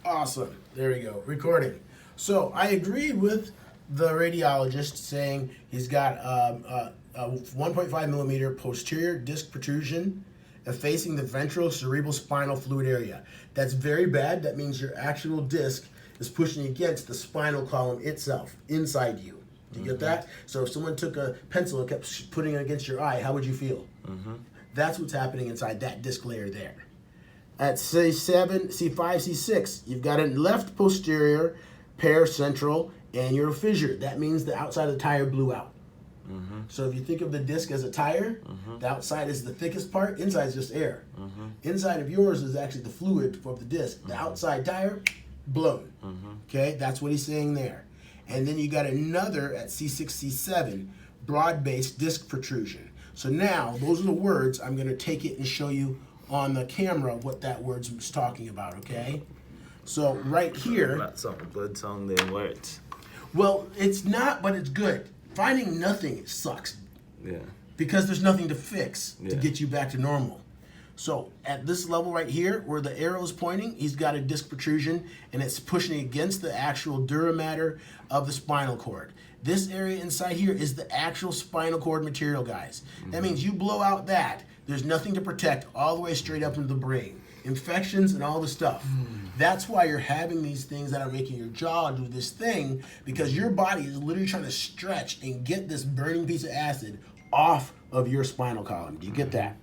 Awesome. There we go. Recording. So I agreed with the radiologist saying he's got a 1.5 millimeter posterior disc protrusion effacing the ventral cerebral spinal fluid area. That's very bad. That means your actual disc is pushing against the spinal column itself, inside you. Do you get that? So if someone took a pencil and kept putting it against your eye, how would you feel? That's what's happening inside that disc layer there. At C7, C5, C6, you've got a left posterior, paracentral, annular fissure. That means the outside of the tire blew out. So if you think of the disc as a tire, the outside is the thickest part, inside is just air. Inside of yours is actually the fluid of the disc. The outside tire, blown. Okay, that's what he's saying there. And then you got another at C6, C7, broad-based disc protrusion. So now, those are the words. I'm going to take it and show you on the camera what that word was talking about, okay? So right here... That's some good sounding words. Well, it's not, but it's good. Finding nothing sucks. Yeah. Because there's nothing to fix to Yeah. get you back to normal. So at this level right here, where the arrow is pointing, he's got a disc protrusion, and it's pushing against the actual dura mater of the spinal cord. This area inside here is the actual spinal cord material, guys. That means you blow out that, there's nothing to protect all the way straight up into the brain. Infections and all the stuff. That's why you're having these things that are making your jaw do this thing, because your body is literally trying to stretch and get this burning piece of acid off of your spinal column. Do you get that?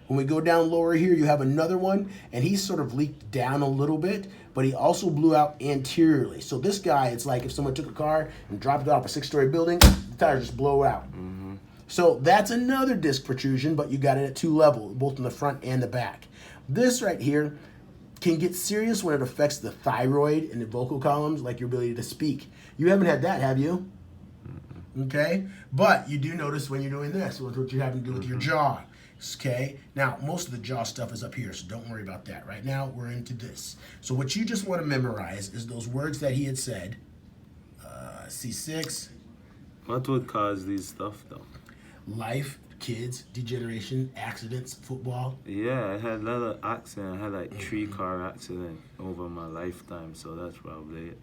When we go down lower here, you have another one, and he's sort of leaked down a little bit, but he also blew out anteriorly. So this guy, it's like if someone took a car and dropped it off a 6-story building, the tires just blow out. So that's another disc protrusion, but you got it at 2 levels, both in the front and the back. This right here can get serious when it affects the thyroid and the vocal columns, like your ability to speak. You haven't had that, have you? Okay, but you do notice when you're doing this, what you're having to do with your jaw. Okay, now most of the jaw stuff is up here, so don't worry about that. Right now, we're into this. So what you just want to memorize is those words that he had said. C6. What would cause these stuff though? Life, kids, degeneration, accidents, football. Yeah, I had a lot of accidents. I had like 3 car accidents over my lifetime, so that's probably it.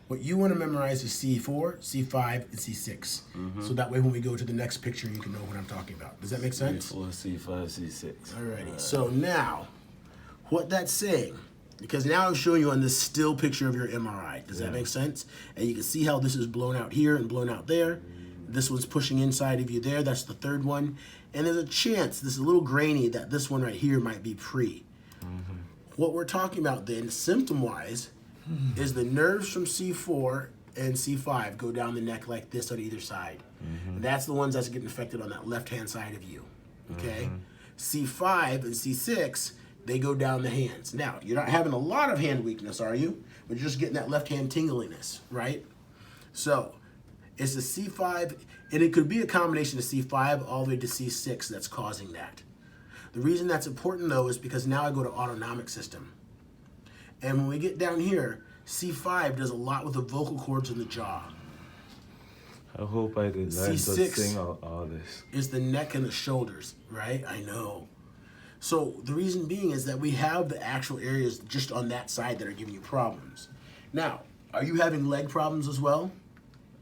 What you want to memorize is C4, C5, and C6. So that way when we go to the next picture, you can know what I'm talking about. Does that make sense? C4, C5, C6. Alrighty, so now, what that's saying, because now I'm showing you on this still picture of your MRI. Does that make sense? And you can see how this is blown out here and blown out there. This one's pushing inside of you there. That's the third one. And there's a chance, this is a little grainy, that this one right here might be pre. What we're talking about then, symptom-wise, is the nerves from C4 and C5 go down the neck like this on either side. And that's the ones that's getting affected on that left-hand side of you, okay? C5 and C6, they go down the hands. Now, you're not having a lot of hand weakness, are you? But you're just getting that left-hand tingliness, right? So, it's a C5, and it could be a combination of C5 all the way to C6 that's causing that. The reason that's important, though, is because now I go to autonomic system. And when we get down here, C5 does a lot with the vocal cords in the jaw. I hope I could learn to C6 sing all this. is the neck and the shoulders, right? I know. So the reason being is that we have the actual areas just on that side that are giving you problems. Now, are you having leg problems as well?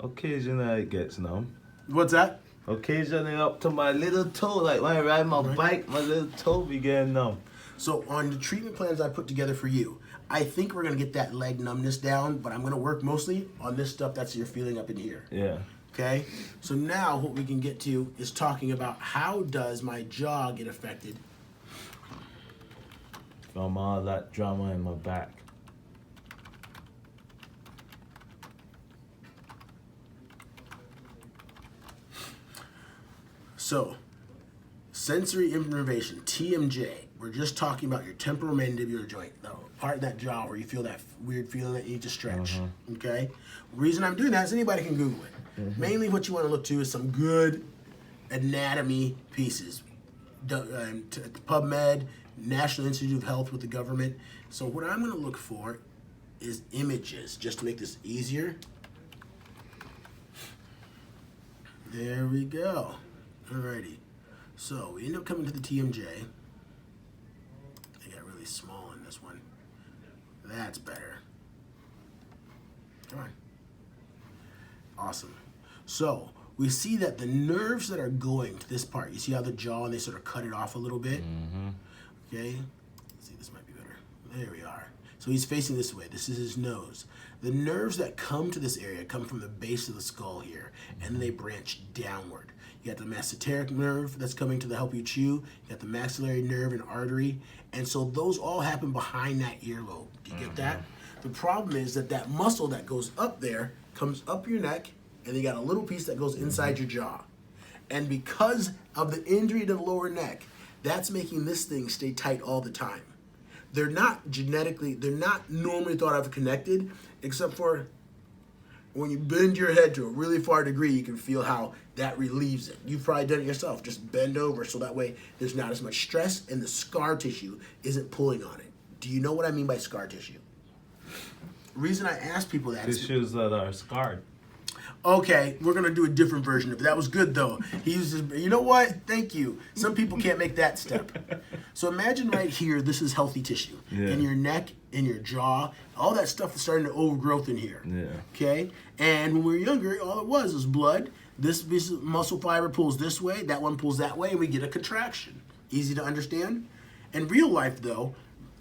Occasionally it gets numb. What's that? Occasionally up to my little toe, like when I ride my bike, my little toe be getting numb. So on the treatment plans I put together for you, I think we're going to get that leg numbness down, but I'm going to work mostly on this stuff that's you're feeling up in here. Yeah. Okay? So now what we can get to is talking about how does my jaw get affected From all that drama in my back. So, sensory innervation, TMJ. We're just talking about your temporomandibular joint, the part of that jaw where you feel that weird feeling that you need to stretch. Okay? The reason I'm doing that is anybody can Google it. Mainly what you want to look to is some good anatomy pieces. PubMed, National Institute of Health with the government. So what I'm going to look for is images, just to make this easier. There we go. Alrighty. So we end up coming to the TMJ. They got really small in this one. That's better. Come on. Awesome. So we see that the nerves that are going to this part, you see how the jaw, and they sort of cut it off a little bit? Okay. Let's see, this might be better. There we are. So he's facing this way. This is his nose. The nerves that come to this area come from the base of the skull here, and they branch downward. You got the masseteric nerve that's coming to help you chew. You got the maxillary nerve and artery. And so those all happen behind that earlobe. Do you get that? The problem is that that muscle that goes up there comes up your neck, and you got a little piece that goes inside your jaw. And because of the injury to the lower neck, that's making this thing stay tight all the time. They're not normally thought of connected, except for when you bend your head to a really far degree, you can feel how that relieves it. You've probably done it yourself. Just bend over so that way there's not as much stress and the scar tissue isn't pulling on it. Do you know what I mean by scar tissue? The reason I ask people that is Tissues that are scarred. okay, we're gonna do a different version of it. That was good though. He was just, you know what? Thank you. Some people can't make that step. So imagine right here, this is healthy tissue. Yeah. In your neck, in your jaw, all that stuff is starting to overgrowth in here. Yeah. Okay? And when we were younger, all it was blood. This piece of muscle fiber pulls this way, that one pulls that way, and we get a contraction. Easy to understand? In real life though,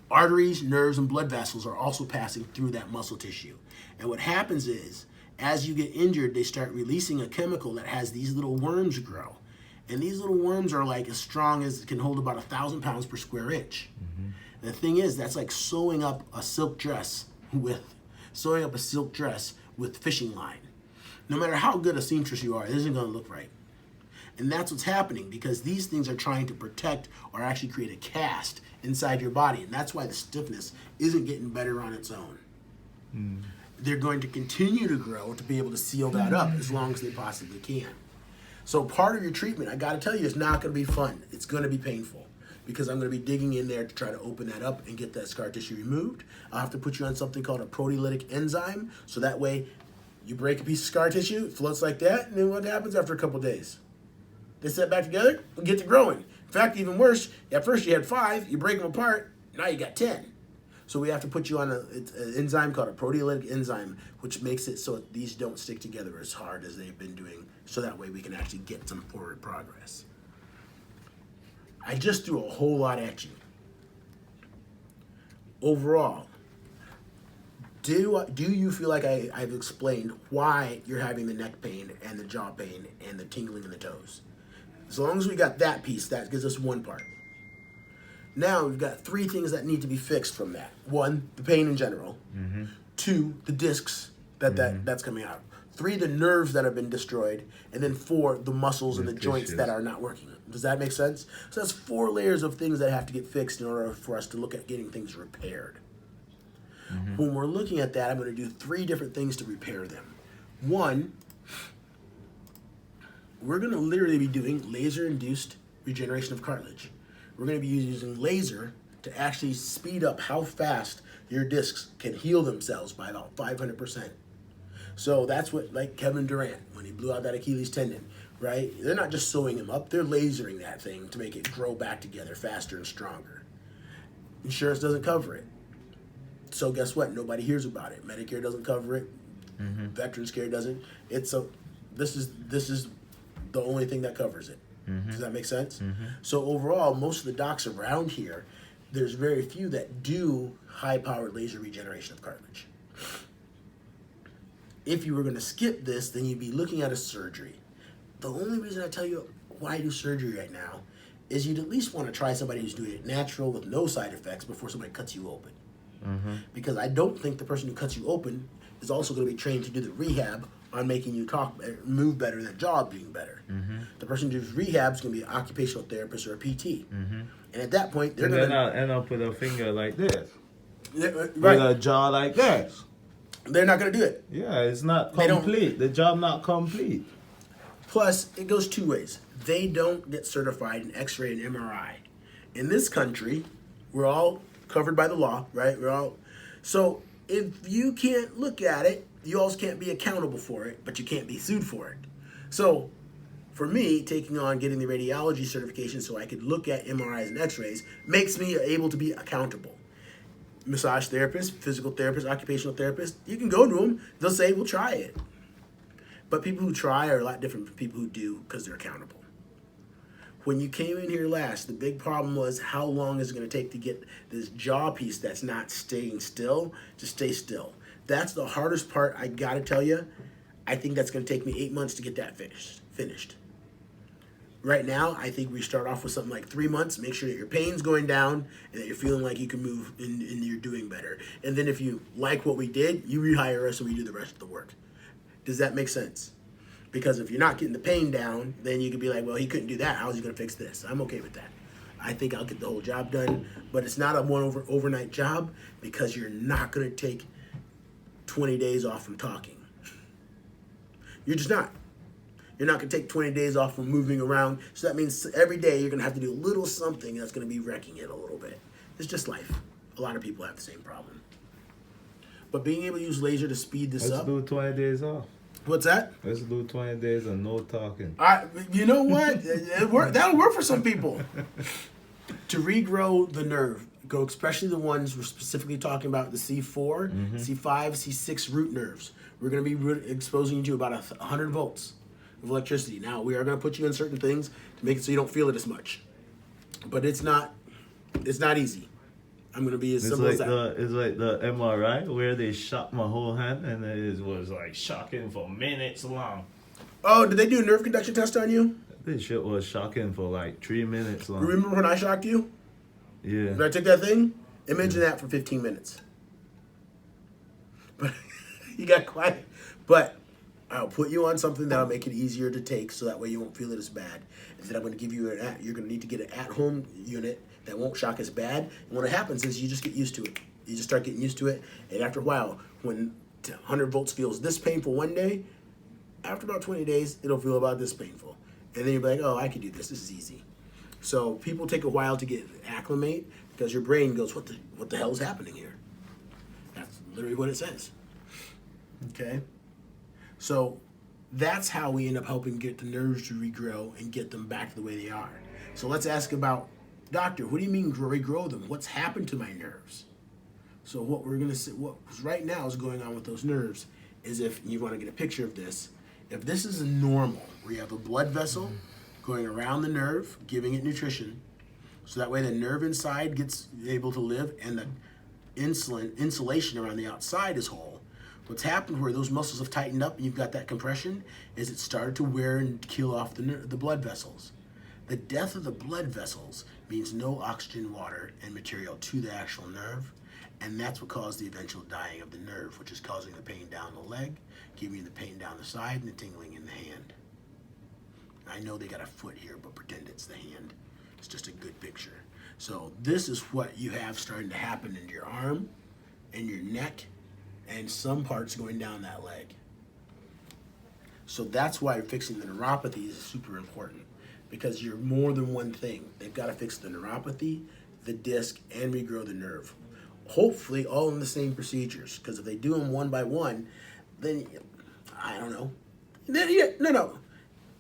arteries, nerves, and blood vessels are also passing through that muscle tissue. And what happens is, as you get injured, they start releasing a chemical that has these little worms grow. And these little worms are like as strong as, can hold about 1,000 pounds per square inch. And the thing is, that's like sewing up a silk dress with fishing line. No matter how good a seamstress you are, it isn't gonna look right. And that's what's happening because these things are trying to protect or actually create a cast inside your body. And that's why the stiffness isn't getting better on its own. They're going to continue to grow to be able to seal that up as long as they possibly can. So part of your treatment, I gotta tell you, is not gonna be fun. It's gonna be painful because I'm gonna be digging in there to try to open that up and get that scar tissue removed. I'll have to put you on something called a proteolytic enzyme, so that way you break a piece of scar tissue, it floats like that, and then what happens after a couple days? They set back together and get to growing. In fact, even worse, at first you had 5, you break them apart, now you got 10. So we have to put you on an enzyme called a proteolytic enzyme, which makes it so these don't stick together as hard as they've been doing, so that way we can actually get some forward progress. I just threw a whole lot at you. Overall, do you feel like I've explained why you're having the neck pain and the jaw pain and the tingling in the toes? As long as we got that piece, that gives us one part. Now we've got 3 things that need to be fixed from that. 1, the pain in general. 2, the discs that's coming out. 3, the nerves that have been destroyed. And then 4, the muscles and the joints that are not working. Does that make sense? So that's 4 layers of things that have to get fixed in order for us to look at getting things repaired. When we're looking at that, I'm going to do 3 different things to repair them. 1, we're going to literally be doing laser-induced regeneration of cartilage. We're going to be using laser to actually speed up how fast your discs can heal themselves by about 500%. So that's what, like Kevin Durant, when he blew out that Achilles tendon, right? They're not just sewing him up, they're lasering that thing to make it grow back together faster and stronger. Insurance doesn't cover it. So guess what? Nobody hears about it. Medicare doesn't cover it. Veterans Care doesn't. This is the only thing that covers it. Does that make sense? So overall, most of the docs around here, there's very few that do high-powered laser regeneration of cartilage. If you were going to skip this, then you'd be looking at a surgery. The only reason I tell you why do surgery right now is you'd at least want to try somebody who's doing it natural with no side effects before somebody cuts you open. Because I don't think the person who cuts you open is also going to be trained to do the rehab on making you move better and that jaw being better. The person who does rehab is going to be an occupational therapist or a PT. And at that point, they're going to end up with a finger like this. Yeah, right. With a jaw like this. They're not going to do it. Yeah, it's not complete. The job not complete. Plus, it goes 2 ways. They don't get certified in X-ray and MRI. In this country, we're all covered by the law, right? So if you can't look at it, you also can't be accountable for it, but you can't be sued for it. So for me, taking on getting the radiology certification so I could look at MRIs and X-rays makes me able to be accountable. massage therapist, physical therapist, occupational therapist, you can go to them. They'll say, we'll try it. But people who try are a lot different from people who do because they're accountable. When you came in here last, the big problem was how long is it going to take to get this jaw piece that's not staying still to stay still. That's the hardest part, I got to tell you. I think that's going to take me 8 months to get that finished. Right now, I think we start off with something like 3 months. Make sure that your pain's going down and that you're feeling like you can move and you're doing better. And then if you like what we did, you rehire us and we do the rest of the work. Does that make sense? Because if you're not getting the pain down, then you could be like, well, he couldn't do that. How is he going to fix this? I'm okay with that. I think I'll get the whole job done. But it's not a overnight job because you're not going to take 20 days off from talking. You're just not. You're not going to take 20 days off from moving around. So that means every day you're going to have to do a little something that's going to be wrecking it a little bit. It's just life. A lot of people have the same problem. But being able to use laser to speed this up. Let's do 20 days off. What's that? Let's do 20 days and no talking. You know what? That'll work for some people. To regrow the nerve, especially the ones we're specifically talking about, the C4, C5, C6 root nerves. We're going to be exposing you to about 100 volts of electricity. Now, we are going to put you in certain things to make it so you don't feel it as much. But it's not easy. I'm going to be as simple as that. It's like the MRI where they shot my whole hand and it was like shocking for minutes long. Oh, did they do a nerve conduction test on you? This shit was shocking for like 3 minutes long. Remember when I shocked you? Yeah. When I took that thing? Imagine that for 15 minutes. But you got quiet. But I'll put you on something that'll make it easier to take so that way you won't feel it as bad. And then I'm going to give you you're going to need to get an at-home unit that won't shock as bad. And what happens is you just get used to it. You just start getting used to it. And after a while, when 100 volts feels this painful one day, after about 20 days, it'll feel about this painful. And then you'll be like, oh, I can do this. This is easy. So people take a while to get acclimate because your brain goes, what the hell is happening here? That's literally what it says. Okay? So that's how we end up helping get the nerves to regrow and get them back to the way they are. So let's ask about, doctor, what do you mean regrow them? What's happened to my nerves? So what we're going to say, what right now is going on with those nerves is, if you want to get a picture of this, if this is normal, where you have a blood vessel going around the nerve, giving it nutrition, so that way the nerve inside gets able to live and the insulation around the outside is whole. What's happened where those muscles have tightened up and you've got that compression is it started to wear and kill off the blood vessels. The death of the blood vessels means no oxygen, water, and material to the actual nerve, and that's what caused the eventual dying of the nerve, which is causing the pain down the leg, giving you the pain down the side, and the tingling in the hand. I know they got a foot here, but pretend it's the hand. It's just a good picture. So this is what you have starting to happen in your arm, and your neck, and some parts going down that leg. So that's why fixing the neuropathy is super important, because you're more than one thing. They've got to fix the neuropathy, the disc, and regrow the nerve. Hopefully all in the same procedures, because if they do them one by one, then, I don't know. No.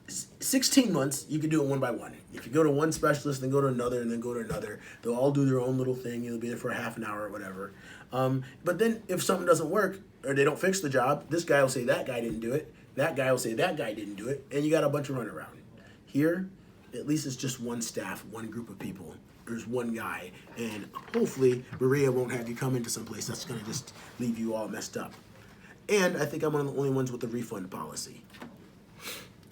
16 months, you can do it one by one. If you go to one specialist, then go to another, and then go to another, they'll all do their own little thing. You'll be there for a half an hour or whatever. But then if something doesn't work, or they don't fix the job, this guy will say that guy didn't do it. That guy will say that guy didn't do it. And you got a bunch of runaround. Here, at least it's just one staff, one group of people. There's one guy. And hopefully, Maria won't have you come into some place that's going to just leave you all messed up. And I think I'm one of the only ones with a refund policy.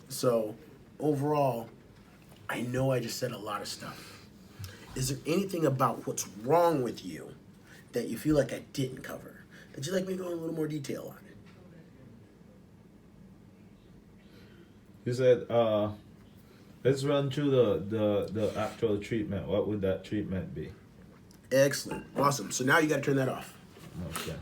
So, overall, I know I just said a lot of stuff. Is there anything about what's wrong with you that you feel like I didn't cover, that you'd like me to go in a little more detail on it? You said, let's run through the actual treatment. What would that treatment be? Excellent. Awesome. So now you got to turn that off. Okay.